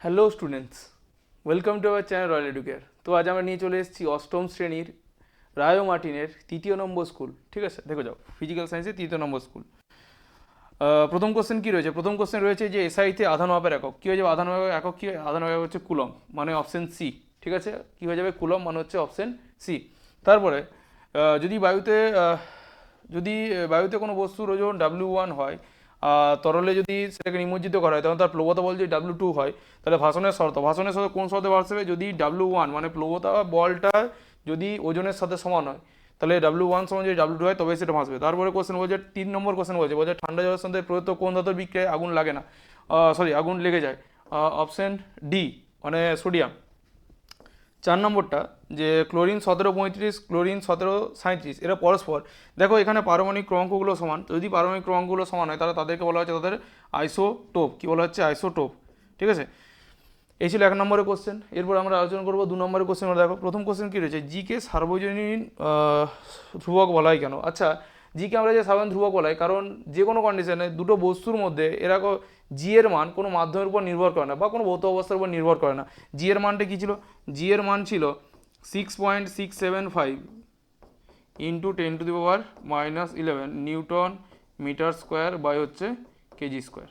Hello students, welcome to our channel royal educare. তো আজ আমরা নিয়ে চলে এসেছি অষ্টম শ্রেণীর রায় ও মার্টিনের তৃতীয় নম্বর স্কুল। ঠিক আছে, দেখো যাও, ফিজিক্যাল সায়েন্সের তৃতীয় নম্বর স্কুল। প্রথম কোশ্চেন কি রয়েছে? প্রথম কোশ্চেন রয়েছে যে এসআইতে আধান মাপের একক কী হয়ে যাবে? আধান মাপের একক কী? আধান মাপের হচ্ছে কুলম, মানে অপশন সি। ঠিক আছে, কী হয়ে যাবে? কুলম মানে হচ্ছে অপশন সি। তারপরে যদি বায়ুতে কোনো বস্তুর ওজন W1 হয়, তরলে যদি সেটাকে নিমজ্জিত করা হয় তখন তার প্লবতা বল যদি W2 হয়, তাহলে ভাষণের শর্ত কোন শর্তে ভাসবে? যদি W1 মানে প্লবতা বলটা যদি ওজনের সাথে সমান হয়, তাহলে W1 সমান যদি W2 হয় তবে সেটা ভাসবে। তারপরে কোশ্চেন বলছে, 3 নম্বর কোশ্চেন বলছে ঠান্ডা জলের সাথে প্রদত্ত কোন ধাতুর বিক্রিয়ায় আগুন লাগে না, আগুন লেগে যায়? অপশন ডি মানে সোডিয়াম। 4 নম্বরটা, যে ক্লোরিন 1735, ক্লোরিন 1737 এরা পরস্পর, দেখো এখানে পারমাণবিক ক্রমাঙ্কগুলো সমান, তো যদি পারমাণবিক ক্রমাঙ্কগুলো সমান হয় তাহলে তাদেরকে বলা হচ্ছে তাদের আইসোটোপ। কি বলা হচ্ছে? আইসোটোপ। ঠিক আছে, এই ছিল 1 নম্বরের কোশ্চেন। এরপর আমরা আলোচনা করবো 2 নম্বরের কোশ্চেন। দেখো প্রথম কোশ্চেন কি রয়েছে, জিকে সার্বজনীন ধ্রুবক বলা হয় কেন? আচ্ছা, জিকে আমরা যে সাধারণ ধ্রুবক বলা হয় কারণ যে কোনো কন্ডিশনে দুটো বস্তুর মধ্যে এরকম জি এর মান কোনো মাধ্যমের উপর নির্ভর করে না বা কোনো ভৌত অবস্থার উপর নির্ভর করে না। জি এর মানটা কী ছিল? জি এর মান ছিল 6.675 into 10⁻⁻11 newton metre square by হচ্ছে কেজি স্কোয়ার।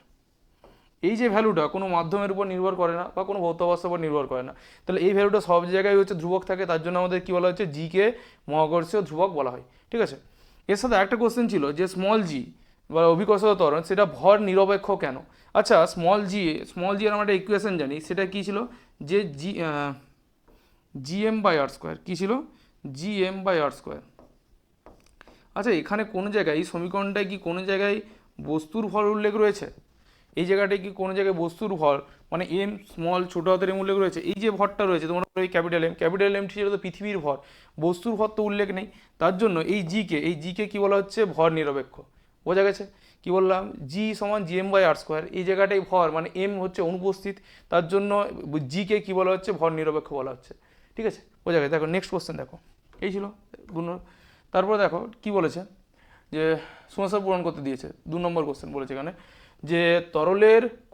এই যে ভ্যালুটা কোনো মাধ্যমের উপর নির্ভর করে না বা কোনো ভৌত অবস্থার উপর নির্ভর করে না, তাহলে এই ভ্যালুটা সব জায়গায় হচ্ছে ধ্রুবক থাকে, তার জন্য আমাদের কী বলা হচ্ছে? জিকে মহাকর্ষীয় ধ্রুবক বলা হয়। ঠিক আছে, এর সাথে একটা কোশ্চেন ছিল যে স্মল জি বা অভিকর্ষজ ত্বরণ সেটা ভর নিরপেক্ষ কেন? আচ্ছা, স্মল জি এর আমরা একটা ইকুয়েশন জানি, সেটা কী ছিল? যে GM/r²। কী ছিল? GM/r²। আচ্ছা, এখানে কোনো জায়গায় এই সমীকরণটায় কি কোনো জায়গায় বস্তুর ভর উল্লেখ রয়েছে? এই জায়গাটায় কি কোনো জায়গায় বস্তুর ভর মানে এম স্মল ছোটো হাতের এম উল্লেখ রয়েছে? এই যে ভরটা রয়েছে তোমার এই ক্যাপিটাল এম ছিল তো পৃথিবীর ভর, বস্তুর ভর তো উল্লেখ নেই। তার জন্য এই জিকে কি বলা হচ্ছে? ভর নিরপেক্ষ। বোঝা গেছে? কি বললাম? G=GM/r²। এই জায়গাটায় ভর মানে এম হচ্ছে অনুপস্থিত, তার জন্য জিকে কি বলা হচ্ছে? ভর নিরপেক্ষ বলা হচ্ছে। ঠিক আছে, বোঝা গেছে? দেখো নেক্সট কোশ্চেন দেখো, এই ছিল তারপরে দেখো কি বলেছে, যে সমস্যা পূরণ করতে দিয়েছে। 2 নম্বর কোশ্চেন বলেছে এখানে যে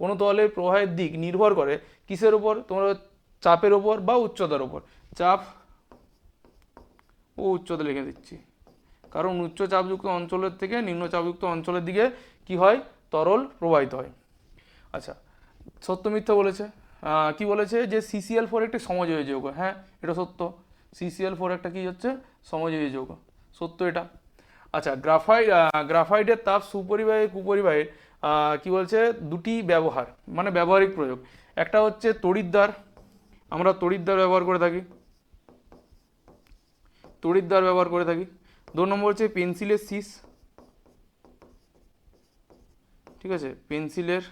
কোনো তরলের প্রবাহের দিক নির্ভর করে কিসের উপর? তোমার চাপের ওপর বা উচ্চতার ওপর। চাপ ও উচ্চতা লিখে দিচ্ছি, কারণ উচ্চ চাপযুক্ত অঞ্চলের থেকে নিম্ন চাপযুক্ত অঞ্চলের দিকে কি হয়? তরল প্রবাহিত হয়। আচ্ছা, সত্য মিথ্যা বলেছে। কি বলেছে? যে CCl4 একটি সমযোজী যৌগ। হ্যাঁ, এটা সত্য। CCl4 একটা কি হচ্ছে? সমযোজী যৌগ। সত্য এটা। আচ্ছা, গ্রাফাইটের তাপ সুপরিবাহী কুপরিবাহীর কি বলছে? দুটি ব্যবহার মানে ব্যবহারিক প্রয়োগ। একটা হচ্ছে তড়িৎদ্বার, আমরা তড়িৎদ্বার ব্যবহার করে থাকি। 2 নম্বর হচ্ছে পেন্সিলের শীষ। ঠিক আছে, পেন্সিলের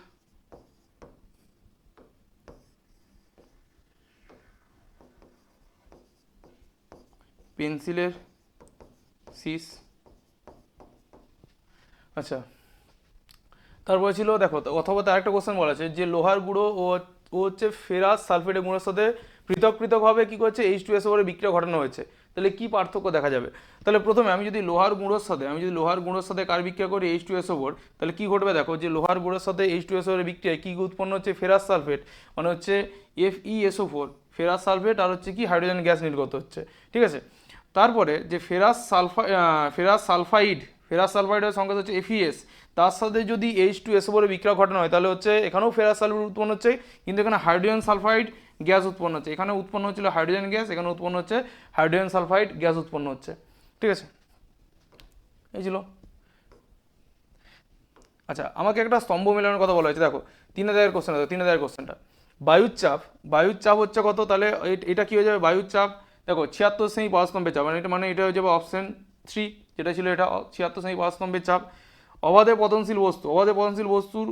শীষ। আচ্ছা, তারপরে ছিল দেখো অথবা তার একটা কোশ্চেন বলা আছে যে লোহার গুঁড়ো ও হচ্ছে ফেরাস সালফেটের গুঁড়োর সাথে পৃথকভাবে কি করছে? H2SO করে বিক্রিয়া ঘটানো হয়েছে, তাহলে কি পার্থক্য দেখা যাবে? তাহলে প্রথমে আমি যদি লোহার গুঁড়োর সাথে কার বিক্রিয়া করি? H2SO4, তাহলে কি ঘটবে? দেখো যে লোহার গুঁড়োর সাথে H2SO এর বিক্রিয়ায় কি উৎপন্ন হচ্ছে? ফেরাস সালফেট মানে হচ্ছে FeSO4, ফেরাস সালফেট, আর হচ্ছে কি হাইড্রোজেন গ্যাস নির্গত হচ্ছে। ঠিক আছে, তারপরে যে ফেরাস সালফাইডের সংকেত হচ্ছে FeS, তার সাথে যদি H2SO বলে বিক্রিয়া ঘটানো হয় তাহলে হচ্ছে এখানেও ফেরাস সালফাইড উৎপন্ন হচ্ছে, কিন্তু এখানে হাইড্রোজেন সালফাইড গ্যাস উৎপন্ন হচ্ছে। এখানে উৎপন্ন হচ্ছিল হাইড্রোজেন গ্যাস, এখানে উৎপন্ন হচ্ছে হাইড্রোজেন সালফাইড গ্যাস উৎপন্ন হচ্ছে। ঠিক আছে, এই ছিল। আচ্ছা, আমাকে একটা স্তম্ভ মেলানোর কথা বলা হয়েছে। দেখো 3,000 কোশ্চেনটা, বায়ুর চাপ হচ্ছে কত? তাহলে এটা কি হয়ে যাবে? বায়ুর চাপ দেখো 76 সেমি পারস্তম্ভের চাপ, মানে এটা হয়ে যাবে অপশন 3, যেটা ছিল এটা 76 সেমি পারস্তম্ভের চাপ। অবাধে পতনশীল বস্তুর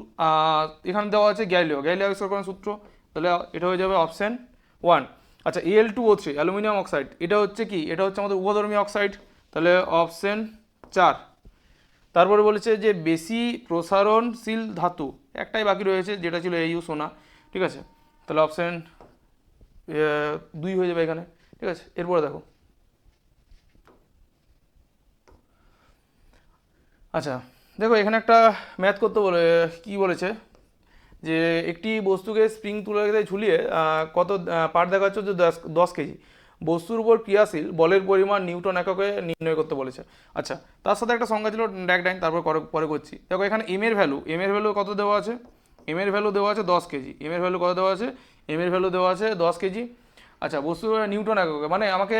এখানে দেওয়া আছে গ্যালিলিও আবিষ্কার করার সূত্র, তাহলে এটা হয়ে যাবে অপশন 1। আচ্ছা, Al2O3 অ্যালুমিনিয়াম অক্সাইড, এটা হচ্ছে কি? এটা হচ্ছে আমাদের উভধর্মী অক্সাইড, তাহলে অপশন 4। তারপরে বলেছে যে বেশি প্রসারণশীল ধাতু একটাই বাকি রয়েছে, যেটা ছিল Au সোনা। ঠিক আছে, তাহলে অপশন 2 হয়ে যাবে এখানে। ঠিক আছে, এরপরে দেখো। আচ্ছা, দেখো এখানে একটা ম্যাথ করতে বলে কি বলেছে যে একটি বস্তুকে স্প্রিং তুলে ঝুলিয়ে কত পার দেখা যাচ্ছে যে 10 কেজি বস্তুর উপর ক্রিয়াশীল বলের পরিমাণ নিউটন এককে নির্ণয় করতে বলেছে। আচ্ছা, তার সাথে একটা সংখ্যা ছিল ড্যাক ডাইন, তারপর পরে করছি। দেখো এখানে এম এর ভ্যালু কত দেওয়া আছে? এম এর ভ্যালু দেওয়া আছে 10 কেজি। এম এর ভ্যালু কত দেওয়া আছে? এম এর ভ্যালু দেওয়া আছে 10 কেজি। আচ্ছা, বস্তুর নিউটন এককে মানে আমাকে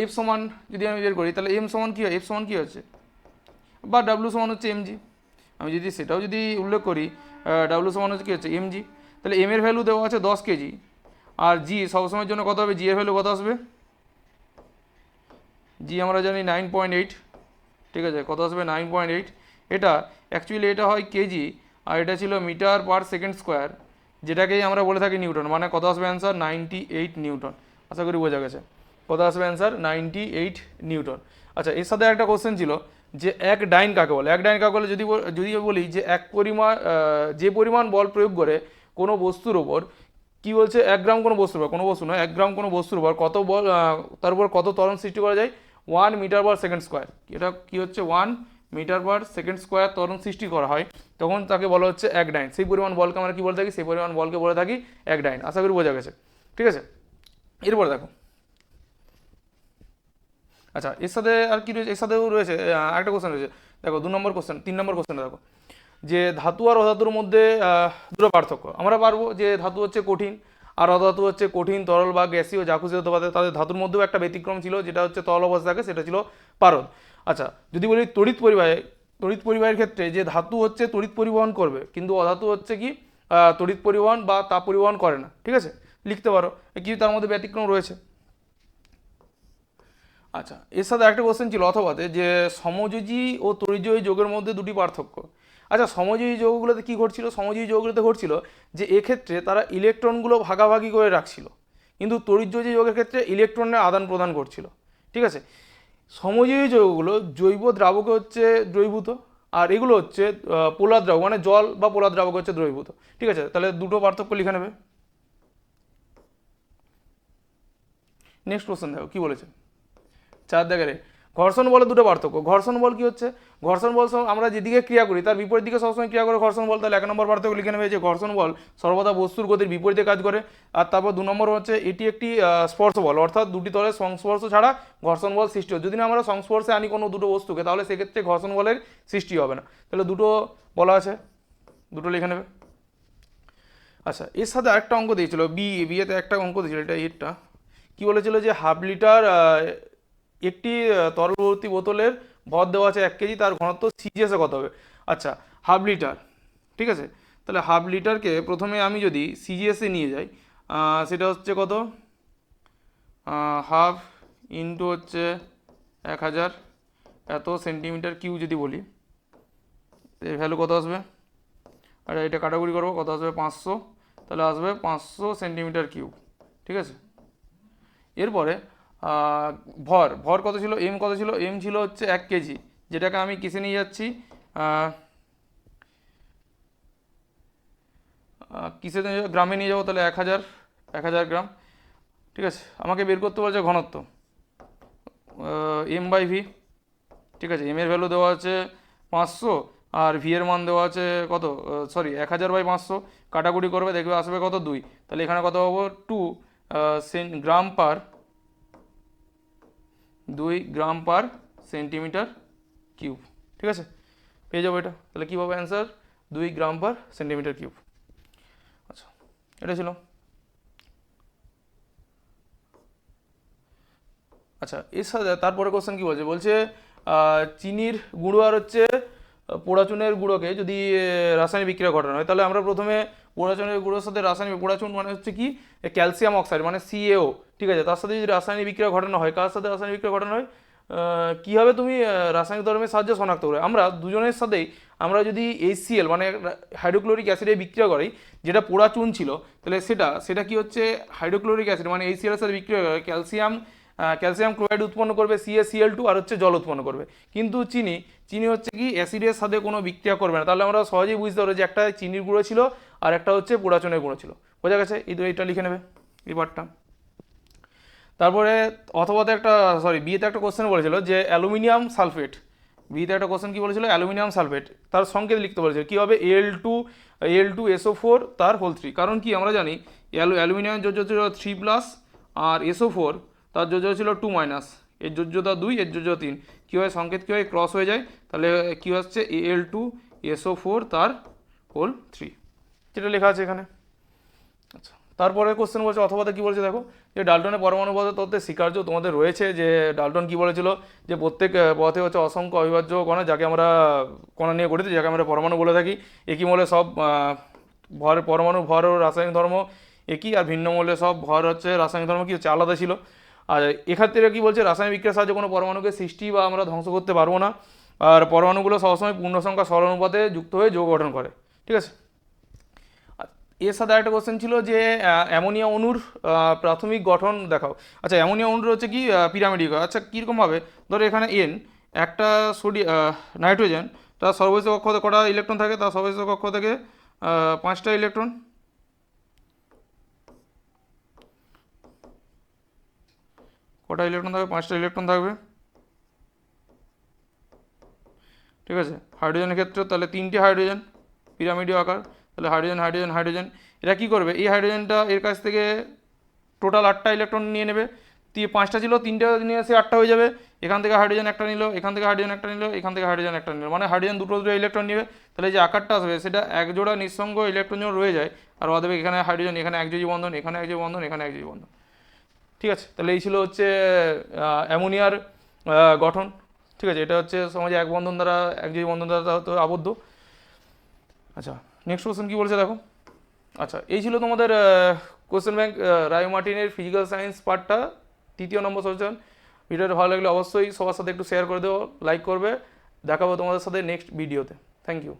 এফ সমান যদি আমি বের করি তাহলে এম সমান কী হয়? এফ সমান কী হচ্ছে, বা ডাব্লিউ সমান হচ্ছে এমজি। আমি যদি সেটাও যদি উল্লেখ করি, ডাব্লিউ সমান হচ্ছে কী হচ্ছে? এমজি। তাহলে এম এর ভ্যালু দেওয়া আছে 10 কেজি, আর জি সবসময়ের জন্য কত হবে? জি এর ভ্যালু কত আসবে? জি আমরা জানি 9.8। ঠিক আছে, কত আসবে? 9.8। এটা অ্যাকচুয়ালি এটা হয় কেজি, আর এটা ছিল মিটার পার সেকেন্ড স্কোয়ার, যেটাকেই আমরা বলে থাকি নিউটন। মানে কত আসবে অ্যান্সার? 98 নিউটন। আশা করি বোঝা গেছে। কত আসবে অ্যান্সার? 98 নিউটন। আচ্ছা, এর সাথে একটা কোশ্চেন ছিল যে এক ডাইন কাকে বলে? এক ডাইন কাকে বলে যদি বলি যে যে পরিমাণ বল প্রয়োগ করে কোনো বস্তুর ওপর, কি বলছে, 1 গ্রাম কোনো বস্তুর উপর, কোনো বস্তু নয়, 1 গ্রাম কোনো বস্তুর উপর কত বল, তার উপর কত ত্বরণ সৃষ্টি করা যায়? 1 মিটার/সেকেন্ড স্কোয়ার। এটা কি হচ্ছে? 1 মিটার/সেকেন্ড স্কোয়ার ত্বরণ সৃষ্টি করা হয়, তখন তাকে বলা হচ্ছে এক ডাইন। সেই পরিমাণ বলকে আমরা কি বলে থাকি? সেই পরিমাণ বলকে বলে থাকি এক ডাইন। আশা করি বোঝা গেছে। ঠিক আছে, এরপর দেখো। আচ্ছা, এর সাথে আর কি রয়েছে? এর সাথেও রয়েছে একটা কোশ্চেন রয়েছে। দেখো 2 নম্বর কোশ্চেন, 3 নম্বর কোশ্চেনটা দেখো, যে ধাতু আর অধাতুর মধ্যে দুটো পার্থক্য। আমরা পারবো যে ধাতু হচ্ছে কঠিন আর অধাতু হচ্ছে কঠিন, তরল বা গ্যাসীয়, যা খুশি হতে পারে। তাদের ধাতুর মধ্যেও একটা ব্যতিক্রম ছিল, যেটা হচ্ছে তরল অবস্থাকে, সেটা ছিল পারদ। আচ্ছা, যদি বলি তড়িৎ পরিবাহের ক্ষেত্রে যে ধাতু হচ্ছে তড়িৎ পরিবহন করবে, কিন্তু অধাতু হচ্ছে কি তড়িৎ পরিবহন বা তাপ পরিবহন করে না। ঠিক আছে, লিখতে পারো কি তার মধ্যে ব্যতিক্রম রয়েছে। আচ্ছা, এর সাথে একটা কোশ্চেন ছিল অথবাতে, যে সমযোজী ও তড়িৎযোজী যৌগের মধ্যে দুটি পার্থক্য। আচ্ছা, সমযোজী যৌগগুলোতে কী ঘটছিল? সমযোজী যৌগগুলোতে ঘটছিল যে এক্ষেত্রে তারা ইলেকট্রনগুলো ভাগাভাগি করে রাখছিল, কিন্তু তড়িৎযোজী যৌগের ক্ষেত্রে ইলেকট্রনের আদান প্রদান করছিল। ঠিক আছে, সমযোজী যৌগগুলো জৈব দ্রাবকে হচ্ছে দ্রবীভূত, আর এগুলো হচ্ছে পোলার দ্রাবক, মানে জল বা পোলার দ্রাবকে হচ্ছে দ্রবীভূত। ঠিক আছে, তাহলে দুটো পার্থক্য লিখে নেবে। নেক্সট কোশ্চেন দেখো কী বলেছে। 4 ঘর্ষণ বলে দুটো পার্থক্য। ঘর্ষণ বল কি হচ্ছে? ঘর্ষণ বল আমরা যেদিকে ক্রিয়া করি তার বিপরীত দিকে সবসময় ক্রিয়া করে ঘর্ষণ বল। তাহলে 1 নম্বর পার্থক্য লিখে নেবে যে ঘর্ষণ বল সর্বদা বস্তুর গতির বিপরীতে কাজ করে। আর তারপর 2 নম্বর হচ্ছে এটি একটি স্পর্শ বল, অর্থাৎ দুটি তলের সংস্পর্শ ছাড়া ঘর্ষণ বল সৃষ্টি হয়। যদি না আমরা সংস্পর্শে আনি কোনো দুটো বস্তুকে, তাহলে সেক্ষেত্রে ঘর্ষণ বলের সৃষ্টি হবে না। তাহলে দুটো বলা আছে, দুটো লিখে নেবে। আচ্ছা, এর সাথে আরেকটা অঙ্ক দিয়েছিল বিয়েতে একটা অঙ্ক দিয়েছিল, এটা কি বলেছিল যে হাফ লিটার একটি তরলবর্তী বোতলের ভর দেওয়া আছে 1 কেজি, তার ঘনত্ব সিজিএসে কত হবে? আচ্ছা, হাফ লিটার। ঠিক আছে, তাহলে হাফ লিটারকে প্রথমে আমি যদি সিজিএসে নিয়ে যাই, সেটা হচ্ছে কত? হাফ ইন্টু হচ্ছে 1000 এত সেন্টিমিটার কিউ যদি বলি, এর ভ্যালু কত আসবে? আর এটা কাটাকুটি করবো, কত আসবে? 500। তাহলে আসবে 500 সেন্টিমিটার কিউব। ঠিক আছে, এরপরে ভর ভর কত ছিল? এম কত ছিল? এম ছিল হচ্ছে 1 কেজি, যেটাকে আমি কিসে নিয়ে যাচ্ছি? কিসে গ্রামে নিয়ে যাবো, তাহলে 1000 গ্রাম। ঠিক আছে, আমাকে বের করতে বলছে ঘনত্ব M/V। ঠিক আছে, এম এর ভ্যালু দেওয়া আছে 500, আর ভি এর মান দেওয়া আছে কত? সরি, 1000/500। কাটাকুটি করবে, দেখবে আসবে কত? 2। তাহলে এখানে কত পাবো? 2 গ্রাম পার সেন্টিমিটার কিউব। ঠিক আছে, পেয়ে যাবো এটা। তাহলে কী পাবো অ্যান্সার? 2 গ্রাম/সেন্টিমিটার কিউব। আচ্ছা, এটা ছিল। আচ্ছা, এর সাথে তারপরে কোশ্চেন কি বলছে? বলছে চিনির গুঁড়ো আর হচ্ছে পোড়াচুনের গুঁড়োকে যদি রাসায়নিক বিক্রিয়া ঘটানো হয়, তাহলে আমরা প্রথমে পোড়াচুনের গুঁড়োর সাথে পোড়াচুন মানে হচ্ছে কি? ক্যালসিয়াম অক্সাইড মানে CaO। ঠিক আছে, তার সাথে যদি রাসায়নিক বিক্রিয়া ঘটানো হয়, কার সাথে রাসায়নিক বিক্রিয়া ঘটানো হয়? কীভাবে তুমি রাসায়নিক ধর্মের সাহায্যে শনাক্ত করে? আমরা দুজনের সাথেই আমরা যদি HCl মানে হাইড্রোক্লোরিক অ্যাসিডে বিক্রিয়া করি, যেটা পোড়া চুন ছিল, তাহলে সেটা কি হচ্ছে? হাইড্রোক্লোরিক অ্যাসিড মানে HCl এর সাথে বিক্রিয়া করে ক্যালসিয়াম ক্লোরাইড উৎপন্ন করবে, CaCl2, আর হচ্ছে জল উৎপন্ন করবে। কিন্তু চিনি হচ্ছে কি? অ্যাসিডের সাথে কোনো বিক্রিয়া করবে না। তাহলে আমরা সহজেই বুঝতে পারবো যে একটা চিনির গুঁড়ো ছিল আর একটা হচ্ছে পোড়াচুনের গুঁড়ো ছিল। বোঝা গেছে? এইটা লিখে নেবে এই পার্টটা। তারপরে অথবাতে বিয়েতে একটা কোশ্চেন বলেছিল যে অ্যালুমিনিয়াম সালফেট। বিয়েতে একটা কোশ্চেন কি বলেছিল? অ্যালুমিনিয়াম সালফেট, তার সংকেত লিখতে বলেছিল। কী হবে? Al2 Al2SO4 তার হোল 3। কারণ কি আমরা জানি অ্যালুমিনিয়ামের যোজ্য ছিল 3+, আর SO4 তার যোজ্য ছিল 2-, এর যোজ্যতা 2, এর যোজ্যতা 3, কী হয় সংকেত কী হয় ক্রস হয়ে যায়, তাহলে কী হচ্ছে Al2SO4 তার হোল 3, যেটা লেখা আছে এখানে। আচ্ছা, তারপরে কোশ্চেন বলছে অথবাতে কী বলছে দেখো, যে ডাল্টনের পরমাণুগত তত্ত্বের স্বীকার্য তোমাদের রয়েছে, যে ডাল্টন কী বলেছিল, যে প্রত্যেক পথে হচ্ছে অসংখ্য অবিভাজ্য কণা, যাকে আমরা কণা নিয়ে গঠিত, যাকে আমরা পরমাণু বলে থাকি। একই মৌলে সব ভর পরমাণু ভর ও রাসায়নিক ধর্ম একই, আর ভিন্ন মৌলে সব ভর হচ্ছে রাসায়নিক ধর্ম কী হচ্ছে আলাদা ছিল। আর এক্ষেত্রে কী বলছে, রাসায়নিক বিক্রিয়ার সাহায্যে কোনো পরমাণুকে সৃষ্টি বা আমরা ধ্বংস করতে পারবো না, আর পরমাণুগুলো সবসময় পূর্ণ সংখ্যা সরলানুপাতে যুক্ত হয়ে যৌগ গঠন করে। ঠিক আছে, এর সাথে একটা কোশ্চেন ছিল যে অ্যামোনিয়া অণুর প্রাথমিক গঠন দেখাও। আচ্ছা, অ্যামোনিয়া অণুর হচ্ছে কি পিরামিডিক। আচ্ছা, কীরকমভাবে, ধরো এখানে এন একটা নাইট্রোজেন, তার সর্বোচ্চ কক্ষতে কটা ইলেকট্রন থাকে, তার সর্বোচ্চ কক্ষ থেকে 5টা ইলেকট্রন। কটা ইলেকট্রন থাকবে? 5টা ইলেকট্রন থাকবে। ঠিক আছে, হাইড্রোজেনের ক্ষেত্রে তাহলে 3টে হাইড্রোজেন, পিরামিডীয় আকার, তাহলে হাইড্রোজেন হাইড্রোজেন হাইড্রোজেন। এরা কী করবে, এই হাইড্রোজেনটা এর কাছ থেকে টোটাল 8টা ইলেকট্রন নিয়ে নেবে। 5টা ছিল, 3টে নিয়ে এসে 8টা হয়ে যাবে। এখান থেকে হাইড্রোজেন একটা নিল, এখান থেকে হাইড্রোজেন একটা নিল, এখান থেকে হাইড্রোজেন একটা নিল, মানে হাইড্রোজেন দুটো ইলেকট্রন নেবে। তাহলে যে আকারটা আসবে সেটা এক জোড়া নিঃসঙ্গ ইলেকট্রন যখন রয়ে যায়, আর অতএব এখানে হাইড্রোজেন, এখানে একযোজি বন্ধন, এখানে একযোজি বন্ধন, এখানে একযোজি বন্ধন। ঠিক আছে, তাহলে এই ছিল হচ্ছে অ্যামোনিয়ার গঠন। ঠিক আছে, এটা হচ্ছে সমাজে এক বন্ধন দ্বারা, একযোজি বন্ধন দ্বারা হয়তো আবদ্ধ। আচ্ছা, নেক্সট কোশ্চেন কী বলছে দেখো। আচ্ছা, এই ছিল তোমাদের কোশ্চেন ব্যাংক রায় মার্টিনের ফিজিক্যাল সায়েন্স পার্টটা, 3য় নম্বর সলিউশন। ভিডিওটা ভালো লাগলে অবশ্যই সবার সাথে একটু শেয়ার করে দেবো, লাইক করবে। দেখাবো তোমাদের সাথে নেক্সট ভিডিওতে। Thank you.